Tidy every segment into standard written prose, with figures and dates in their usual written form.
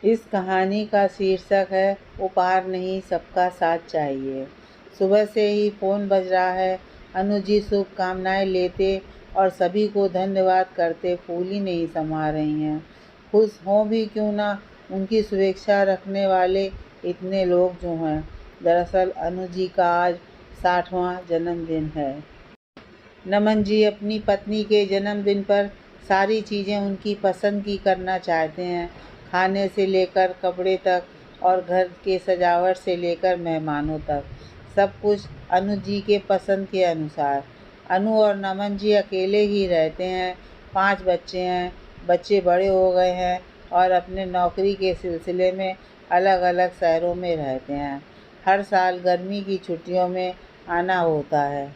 इस कहानी का शीर्षक है उपहार नहीं सबका साथ चाहिए। सुबह से ही फ़ोन बज रहा है। अनुज जी शुभकामनाएँ लेते और सभी को धन्यवाद करते फूल ही नहीं समा रही हैं। खुश हों भी क्यों ना, उनकी शुभेच्छा रखने वाले इतने लोग जो हैं। दरअसल अनुज जी का आज 60वां जन्मदिन है। नमन जी अपनी पत्नी के जन्मदिन पर सारी चीज़ें उनकी पसंद की करना चाहते हैं, खाने से लेकर कपड़े तक और घर के सजावट से लेकर मेहमानों तक। सब कुछ अनुज जी के पसंद के अनुसार। अनु और नमन जी अकेले ही रहते हैं। 5 बच्चे हैं। बच्चे बड़े हो गए हैं और अपने नौकरी के सिलसिले में अलग अलग शहरों में रहते हैं। हर साल गर्मी की छुट्टियों में आना होता है।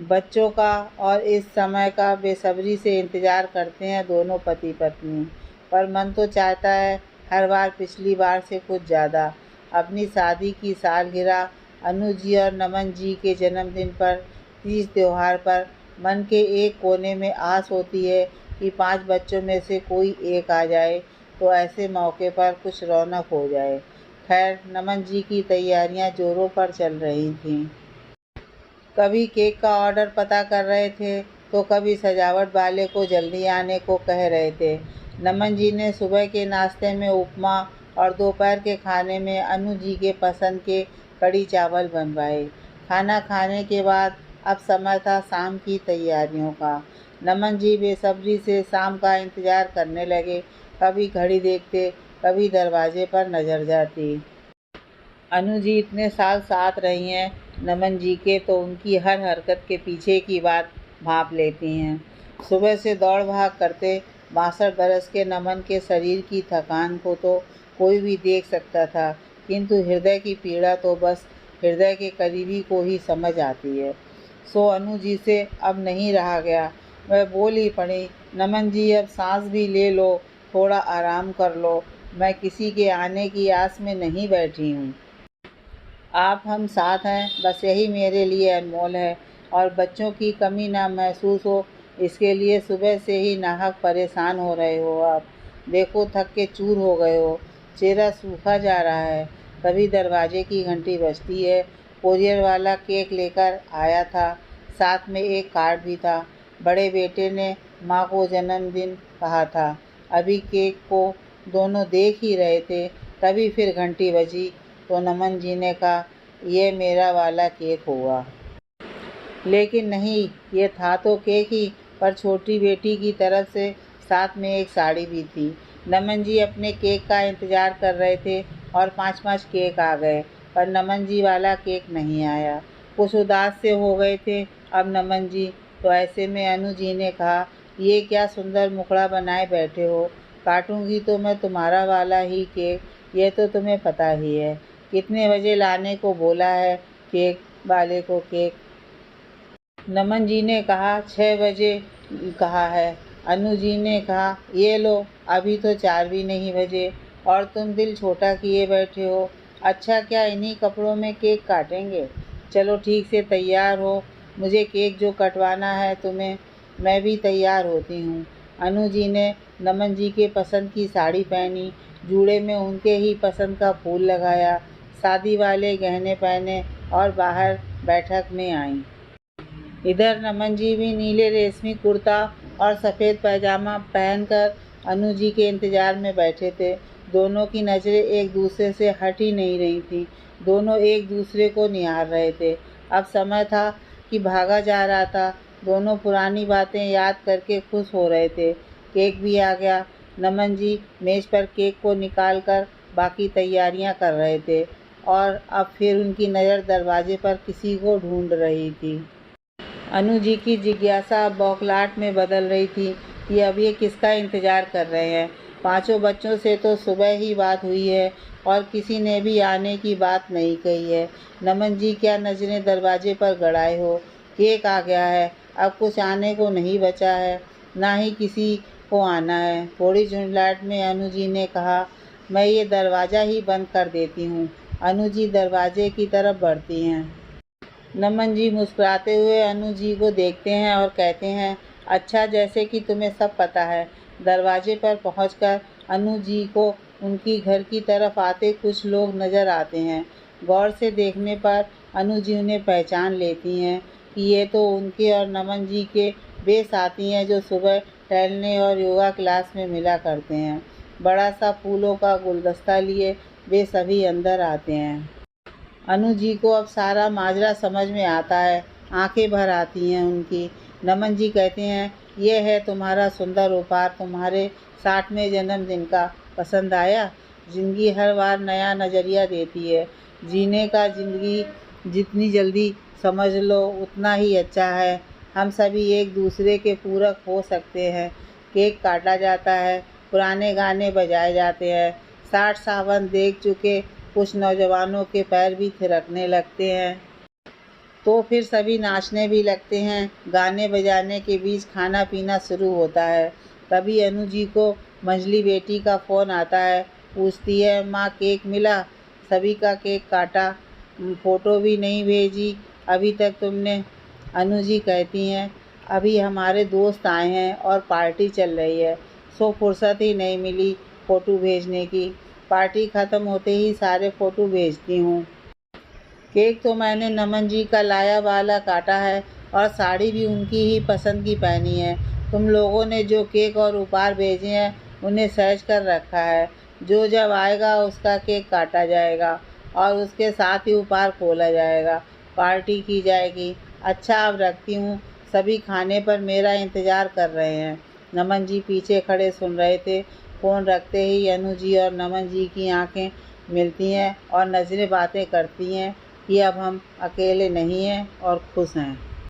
बच्चों का और इस समय का बेसब्री से इंतज़ार करते हैं दोनों पति पत्नी, पर मन तो चाहता है हर बार पिछली बार से कुछ ज़्यादा। अपनी शादी की सालगिरह, अनुज जी और नमन जी के जन्मदिन पर, तीज त्योहार पर मन के एक कोने में आस होती है कि 5 बच्चों में से कोई एक आ जाए तो ऐसे मौके पर कुछ रौनक हो जाए। खैर, नमन जी की तैयारियां ज़ोरों पर चल रही थीं। कभी केक का ऑर्डर पता कर रहे थे तो कभी सजावट वाले को जल्दी आने को कह रहे थे। नमन जी ने सुबह के नाश्ते में उपमा और दोपहर के खाने में अनु जी के पसंद के कढ़ी चावल बनवाए। खाना खाने के बाद अब समय था शाम की तैयारियों का। नमन जी बेसब्री से शाम का इंतज़ार करने लगे। कभी घड़ी देखते, कभी दरवाजे पर नज़र जाती। अनु जी इतने साल साथ रही हैं नमन जी के, तो उनकी हर हरकत के पीछे की बात भांप लेती हैं। सुबह से दौड़ भाग करते 62 बरस के नमन के शरीर की थकान को तो कोई भी देख सकता था, किंतु हृदय की पीड़ा तो बस हृदय के करीबी को ही समझ आती है। सो अनु जी से अब नहीं रहा गया। वह बोल ही पड़ी, नमन जी अब सांस भी ले लो, थोड़ा आराम कर लो। मैं किसी के आने की आस में नहीं बैठी हूँ। आप हम साथ हैं, बस यही मेरे लिए अनमोल है। और बच्चों की कमी ना महसूस हो, इसके लिए सुबह से ही नाहक परेशान हो रहे हो आप। देखो थक के चूर हो गए हो, चेहरा सूखा जा रहा है। तभी दरवाजे की घंटी बजती है। कोरियर वाला केक लेकर आया था, साथ में एक कार्ड भी था। बड़े बेटे ने माँ को जन्मदिन कहा था। अभी केक को दोनों देख ही रहे थे, तभी फिर घंटी बजी तो नमन जी ने कहा, ये मेरा वाला केक होगा। लेकिन नहीं, ये था तो केक ही, पर छोटी बेटी की तरफ से साथ में एक साड़ी भी थी। नमन जी अपने केक का इंतज़ार कर रहे थे और 5-5 केक आ गए, पर नमन जी वाला केक नहीं आया। कुछ उदास से हो गए थे अब नमन जी। तो ऐसे में अनु जी ने कहा, ये क्या सुंदर मुखड़ा बनाए बैठे हो, काटूंगी तो मैं तुम्हारा वाला ही केक, ये तो तुम्हें पता ही है। कितने बजे लाने को बोला है केक वाले को केक? नमन जी ने कहा 6 बजे कहा है। अनु जी ने कहा, ये लो, अभी तो 4 भी नहीं बजे और तुम दिल छोटा किए बैठे हो। अच्छा, क्या इन्हीं कपड़ों में केक काटेंगे? चलो ठीक से तैयार हो, मुझे केक जो कटवाना है तुम्हें, मैं भी तैयार होती हूँ। अनु जी ने नमन जी के पसंद की साड़ी पहनी, जूड़े में उनके ही पसंद का फूल लगाया, शादी वाले गहने पहने और बाहर बैठक में आईं। इधर नमन जी भी नीले रेशमी कुर्ता और सफ़ेद पैजामा पहनकर अनु जी के इंतज़ार में बैठे थे। दोनों की नज़रें एक दूसरे से हट ही नहीं रही थी। दोनों एक दूसरे को निहार रहे थे। अब समय था कि भागा जा रहा था। दोनों पुरानी बातें याद करके खुश हो रहे थे। केक भी आ गया। नमन जी मेज़ पर केक को निकाल कर बाकी तैयारियां कर रहे थे और अब फिर उनकी नज़र दरवाजे पर किसी को ढूंढ रही थी। अनु जी की जिज्ञासा अब बौखलाहट में बदल रही थी कि अब ये किसका इंतज़ार कर रहे हैं। 5 बच्चों से तो सुबह ही बात हुई है और किसी ने भी आने की बात नहीं कही है। नमन जी क्या नज़रें दरवाजे पर गड़ाए हो। केक आ गया है, अब कुछ आने को नहीं बचा है, ना ही किसी को आना है। थोड़ी झुंझलाहट में अनु जी ने कहा, मैं ये दरवाज़ा ही बंद कर देती हूँ। अनु जी दरवाजे की तरफ बढ़ती हैं। नमन जी मुस्कुराते हुए अनु जी को देखते हैं और कहते हैं, अच्छा, जैसे कि तुम्हें सब पता है। दरवाजे पर पहुंचकर अनु जी को उनकी घर की तरफ आते कुछ लोग नज़र आते हैं। गौर से देखने पर अनु जी उन्हें पहचान लेती हैं कि ये तो उनके और नमन जी के वे साथी हैं जो सुबह टहलने और योगा क्लास में मिला करते हैं। बड़ा सा फूलों का गुलदस्ता लिए वे सभी अंदर आते हैं। अनु जी को अब सारा माजरा समझ में आता है। आंखें भर आती हैं उनकी। नमन जी कहते हैं, ये है तुम्हारा सुंदर उपहार तुम्हारे 60वें जन्मदिन का। पसंद आया? ज़िंदगी हर बार नया नज़रिया देती है। जीने का ज़िंदगी जितनी जल्दी समझ लो उतना ही अच्छा है। हम सभी एक दूसरे के पूरक हो सकते हैं। केक काटा जाता है, पुराने गाने बजाए जाते हैं। 60 सावन देख चुके कुछ नौजवानों के पैर भी थिरकने लगते हैं। तो फिर सभी नाचने भी लगते हैं। गाने बजाने के बीच खाना पीना शुरू होता है। तभी अनु जी को मंझली बेटी का फ़ोन आता है। पूछती है, माँ केक मिला? सभी का केक काटा, फ़ोटो भी नहीं भेजी अभी तक तुमने? अनु जी कहती हैं, अभी हमारे दोस्त आए हैं और पार्टी चल रही है, सो फुर्सत ही नहीं मिली फ़ोटो भेजने की। पार्टी ख़त्म होते ही सारे फ़ोटो भेजती हूँ। केक तो मैंने नमन जी का लाया वाला काटा है और साड़ी भी उनकी ही पसंद की पहनी है। तुम लोगों ने जो केक और उपहार भेजे हैं उन्हें सहेज कर रखा है। जो जब आएगा उसका केक काटा जाएगा और उसके साथ ही उपहार खोला जाएगा, पार्टी की जाएगी। अच्छा अब रखती हूँ, सभी खाने पर मेरा इंतज़ार कर रहे हैं। नमन जी पीछे खड़े सुन रहे थे। फ़ोन रखते ही अनु जी और नमन जी की आंखें मिलती हैं और नज़रें बातें करती हैं कि अब हम अकेले नहीं हैं और खुश हैं।